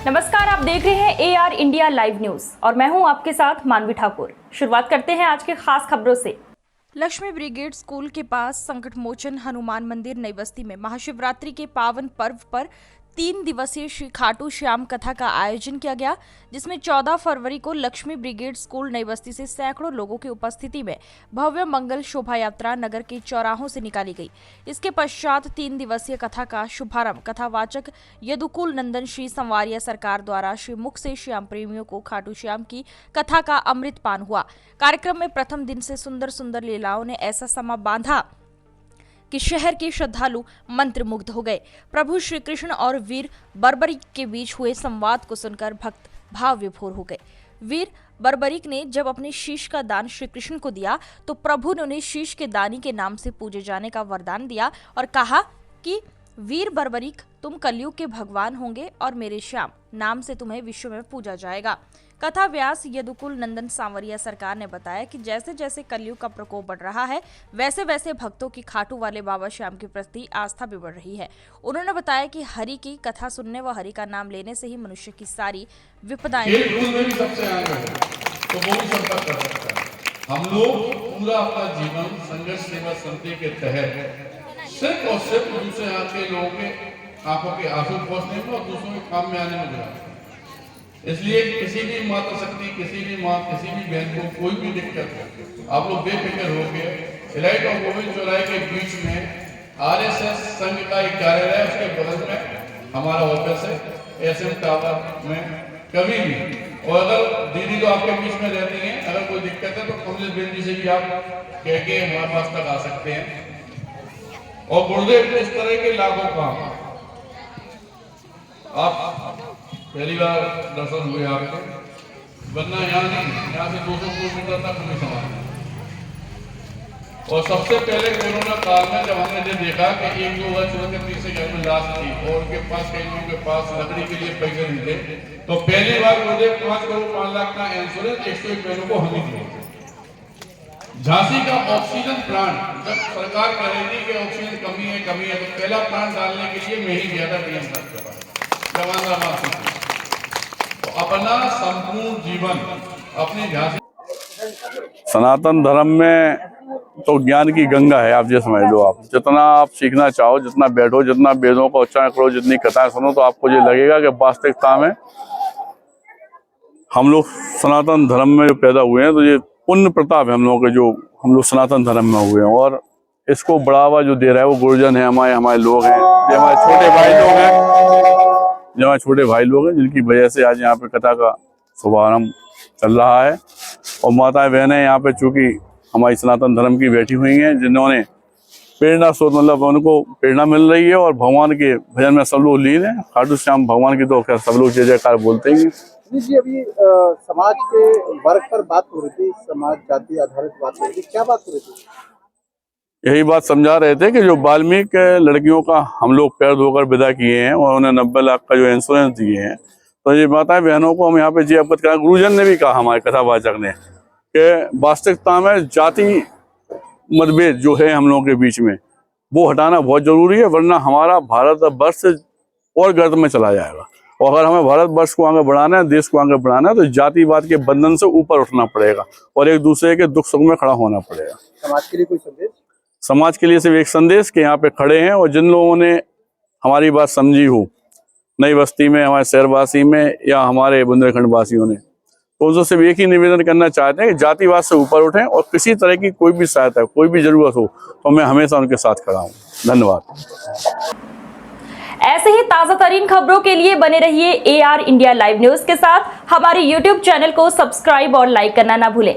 नमस्कार, आप देख रहे हैं AR इंडिया लाइव न्यूज और मैं हूं आपके साथ मानवी ठाकुर। शुरुआत करते हैं आज के खास खबरों से। लक्ष्मी ब्रिगेड स्कूल के पास संकट मोचन हनुमान मंदिर नई बस्ती में महाशिवरात्रि के पावन पर्व पर 3 दिवसीय श्री खाटू श्याम कथा का आयोजन किया गया, जिसमें 14 फरवरी को लक्ष्मी ब्रिगेड स्कूल नई बस्ती से सैकड़ों लोगों की उपस्थिति में भव्य मंगल शोभा यात्रा नगर के चौराहों से निकाली गई। इसके पश्चात 3 दिवसीय कथा का शुभारंभ कथावाचक यदुकुल नंदन श्री संवारिया सरकार द्वारा श्री मुख से श्याम प्रेमियों को खाटू श्याम की कथा का अमृत पान हुआ। कार्यक्रम में प्रथम दिन से सुंदर सुंदर लीलाओं ने ऐसा समा बांधा कि शहर के श्रद्धालु मंत्रमुग्ध हो गए। प्रभु श्री कृष्ण और वीर बर्बरिक के बीच हुए संवाद को सुनकर भक्त भाव विभोर हो गए। वीर बर्बरिक ने जब अपने शीश का दान श्री कृष्ण को दिया तो प्रभु ने उन्हें शीश के दानी के नाम से पूजे जाने का वरदान दिया और कहा कि वीर बर्बरिक, तुम कलयुग के भगवान होंगे और मेरे श्याम नाम से तुम्हें विश्व में पूजा जाएगा। कथा व्यास यदुकुल नंदन सांवरिया सरकार ने बताया कि जैसे जैसे कलयुग का प्रकोप बढ़ रहा है, वैसे वैसे भक्तों की खाटू वाले बाबा श्याम के प्रति आस्था भी बढ़ रही है। उन्होंने बताया कि हरि की कथा सुनने व हरि का नाम लेने से ही मनुष्य की सारी विपदाएं हम लोग पूरा अपना जीवन संघर्ष सेवा समिति के तहत सिर्फ और सिर्फ दूसरे हाथ के लोगों के आंखों के आंसू पहुंचने में और दूसरों के काम में आने में लगा। इसलिए किसी भी माता शक्ति, किसी भी माँ, किसी भी बहन को कोई भी दिक्कत आप लोग बेफिक्र हो गए। इलाइट और गोविंद चौराहे के बीच में RSS संघ का एक कार्यालय है, उसके बगल में हमारा ऑफिस है SM टावर में। कभी भी और अगर दीदी तो आपके बीच में रहती हैं, अगर कोई दिक्कत है तो कमलेश बेन जी से भी आप कह के हमारे पास तक आ सकते हैं। और गुरुदेव इस तरह के लाखों काम आप पहली बार दर्शन हुए आपके, वरना यहाँ नहीं, यहाँ से 200 किलोमीटर तक हमें समान। और सबसे पहले कोरोना काल में जब हमने ये देखा कि 1-2 वर्ष से घर में लाश थी और उनके पास कई लोगों के पास लकड़ी के लिए पैसे नहीं थे, तो पहली बार गुरुदेव 5 करोड़ 5 लाख का इंश्योरेंस 101 बहनों को हम ही दिए। झांसी का ऑक्सीजन प्लांट जब सरकार कह रही थी कि ऑक्सीजन कमी है तो पहला प्लांट डालने के लिए मैं ही गया था DM साहब के पास जवानराबाद से। तो अपना संपूर्ण जीवन अपनी झांसी। सनातन धर्म में तो ज्ञान की गंगा है, आप ये समझ लो। आप जितना आप सीखना चाहो, जितना बैठो, जितना वेदों का उच्चारण करो, जितनी कथाएं सुनो, तो आपको ये लगेगा कि वास्तविकता में हम लोग सनातन धर्म में जो पैदा हुए हैं, तो ये पुण्य प्रताप है हम लोगों के, जो हम लोग सनातन धर्म में हुए हैं। और इसको बढ़ावा जो दे रहा है वो गुरुजन है, हमारे लोग हैं, ये हमारे छोटे भाई लोग हैं, जो हमारे छोटे भाई लोग हैं, जिनकी वजह से आज यहाँ पे कथा का शुभारंभ चल रहा है। और माताएं बहनें यहाँ पे चूंकि हमारी सनातन धर्म की बैठी हुई हैं, जिन्होंने प्रेरणा स्रोत, मतलब उनको प्रेरणा मिल रही है और भगवान के भजन में सब लोग लीन है। खाटू श्याम भगवान की तो खैर सब लोग जय जयकार बोलते हैं। जी, अभी समाज के वर्ग पर बात हो रही थी, समाज जाति आधारित बात हो रही थी, क्या बात हो रही थी? यही बात समझा रहे थे कि जो वाल्मीकि लड़कियों का हम लोग पैर धोकर विदा किए हैं और उन्हें 90 लाख का जो इंश्योरेंस दिए हैं, तो ये माताएं बहनों को हम यहाँ पे जी अवगत करा। गुरुजन ने भी कहा, हमारे कथावाचक ने, कि वास्तविकता में जाति मतभेद जो है हम लोगों के बीच में वो हटाना बहुत जरूरी है, वरना हमारा भारतवर्ष और गर्त में चला जाएगा। और अगर हमें भारतवर्ष को आगे बढ़ाना है, देश को आगे बढ़ाना है, तो जातिवाद के बंधन से ऊपर उठना पड़ेगा और एक दूसरे के दुख सुख में खड़ा होना पड़ेगा। समाज के लिए कोई संदेश? समाज के लिए सिर्फ एक संदेश कि यहाँ पे खड़े हैं और जिन लोगों ने हमारी बात समझी हो, नई बस्ती में, हमारे शहरवासी में या हमारे बुंदेलखंड वासियों ने, तो उनसे सिर्फ एक ही निवेदन करना चाहते हैं कि जातिवाद से ऊपर उठें और किसी तरह की कोई भी सहायता, कोई भी जरूरत हो तो मैं हमेशा उनके साथ खड़ा हूँ। धन्यवाद। ऐसे ही ताजा तरीन खबरों के लिए बने रहिए AR इंडिया लाइव न्यूज के साथ। हमारे YouTube चैनल को सब्सक्राइब और लाइक करना ना भूलें।